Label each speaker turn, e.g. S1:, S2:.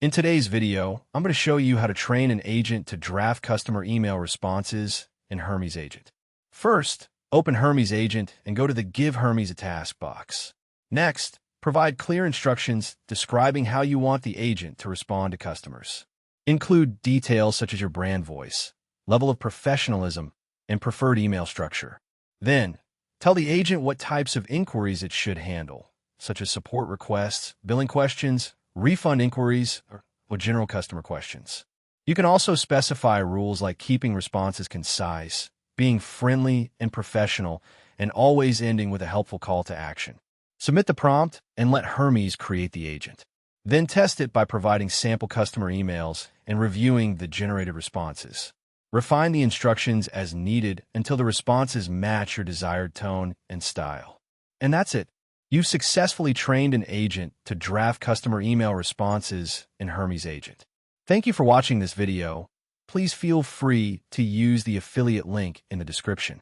S1: In today's video, I'm going to show you how to train an agent to draft customer email responses in Hermes Agent. First, open Hermes Agent and go to the Give Hermes a Task box. Next, provide clear instructions describing how you want the agent to respond to customers. Include details such as your brand voice, level of professionalism, and preferred email structure. Then, tell the agent what types of inquiries it should handle, such as support requests, billing questions, refund inquiries, or general customer questions. You can also specify rules like keeping responses concise, being friendly and professional, and always ending with a helpful call to action. Submit the prompt and let Hermes create the agent. Then test it by providing sample customer emails and reviewing the generated responses. Refine the instructions as needed until the responses match your desired tone and style. And that's it. You've successfully trained an agent to draft customer email responses in Hermes Agent. Thank you for watching this video. Please feel free to use the affiliate link in the description.